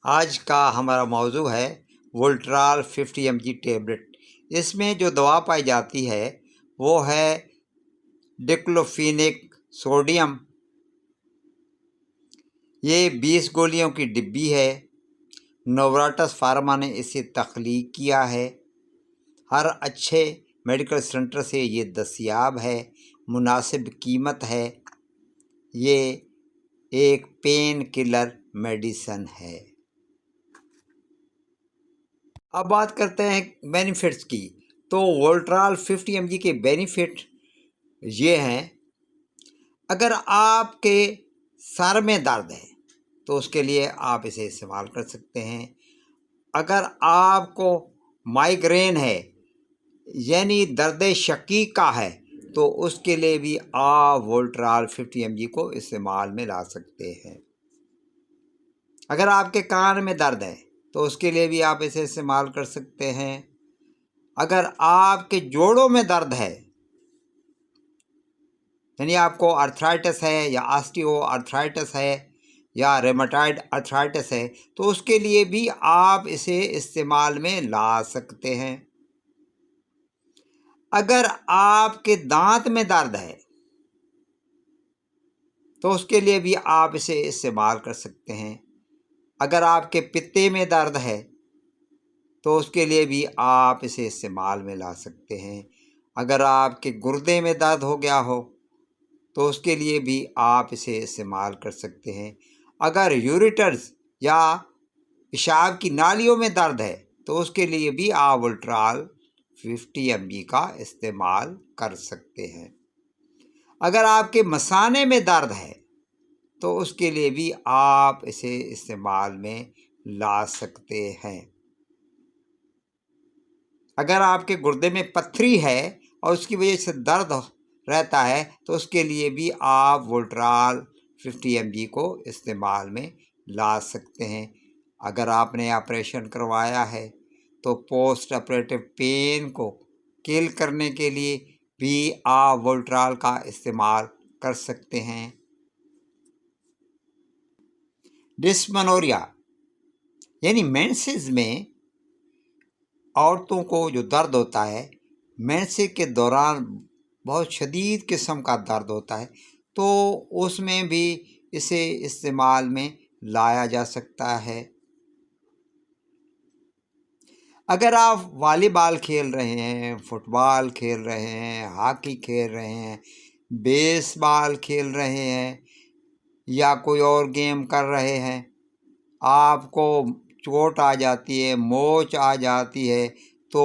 आज का हमारा मौजू है वोल्ट्राल 50 mg टेबलेट। इसमें जो दवा पाई जाती है वो है डिक्लोफिनेक सोडियम। ये 20 गोलियों की डिब्बी है। नोवार्टिस फार्मा ने इसे तख्लीक किया है। हर अच्छे मेडिकल सेंटर से ये दस्तयाब है। मुनासिब कीमत है। ये एक पेन किलर मेडिसन है। अब बात करते हैं बेनिफिट्स की। तो वोल्ट्राल 50 mg के बेनिफिट ये हैं। अगर आपके सर में दर्द है तो उसके लिए आप इसे इस्तेमाल कर सकते हैं। अगर आपको माइग्रेन है यानी दर्द शकीका है तो उसके लिए भी आप वोल्ट्राल 50 mg को इस्तेमाल में ला सकते हैं। अगर आपके कान में दर्द है तो उसके लिए भी आप इसे इस्तेमाल कर सकते हैं। अगर आपके जोड़ों में दर्द है यानी आपको आर्थराइटिस है या ऑस्टियो आर्थराइटिस है या रेमेटॉइड आर्थराइटिस है तो उसके लिए भी आप इसे इस्तेमाल में ला सकते हैं। अगर आपके दांत में दर्द है तो उसके लिए भी आप इसे इस्तेमाल कर सकते हैं। अगर आपके पित्ते में दर्द है तो उसके लिए भी आप इसे इस्तेमाल में ला सकते हैं। अगर आपके गुर्दे में दर्द हो गया हो तो उसके लिए भी आप इसे इस्तेमाल कर सकते हैं। अगर यूरेटर्स या पेशाब की नालियों में दर्द है तो उसके लिए भी आप वोल्ट्राल 50 mg का इस्तेमाल कर सकते हैं। अगर आपके मसाने में दर्द है तो उसके लिए भी आप इसे इस्तेमाल में ला सकते हैं। अगर आपके गुर्दे में पथरी है और उसकी वजह से दर्द रहता है तो उसके लिए भी आप वोल्ट्राल 50 mg को इस्तेमाल में ला सकते हैं। अगर आपने ऑपरेशन करवाया है तो पोस्ट ऑपरेटिव पेन को किल करने के लिए भी आप वोल्ट्राल का इस्तेमाल कर सकते हैं। डिस्मेनोरिया यानी मेंसेस में औरतों को जो दर्द होता है, मेंसेस के दौरान बहुत शदीद किस्म का दर्द होता है तो उसमें भी इसे इस्तेमाल में लाया जा सकता है। अगर आप वॉलीबॉल खेल रहे हैं, फुटबॉल खेल रहे हैं, हॉकी खेल रहे हैं, बेसबॉल खेल रहे हैं या कोई और गेम कर रहे हैं, आपको चोट आ जाती है, मोच आ जाती है तो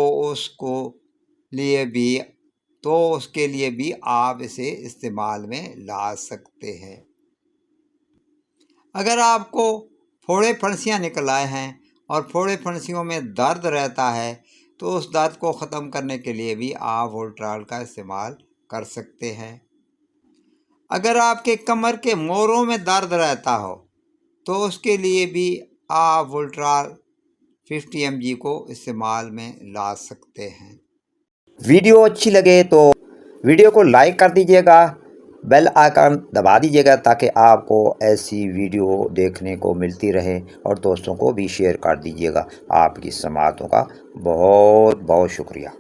उसके लिए भी आप इसे इस्तेमाल में ला सकते हैं। अगर आपको फोड़े फुंसियाँ निकल आए हैं और फोड़े फुंसियों में दर्द रहता है तो उस दर्द को ख़त्म करने के लिए भी आप वोल्ट्राल का इस्तेमाल कर सकते हैं। अगर आपके कमर के मोरों में दर्द रहता हो तो उसके लिए भी आप वोल्ट्राल 50 mg को इस्तेमाल में ला सकते हैं। वीडियो अच्छी लगे तो वीडियो को लाइक कर दीजिएगा, बेल आइकन दबा दीजिएगा ताकि आपको ऐसी वीडियो देखने को मिलती रहे और दोस्तों को भी शेयर कर दीजिएगा। आपकी समातों का बहुत बहुत शुक्रिया।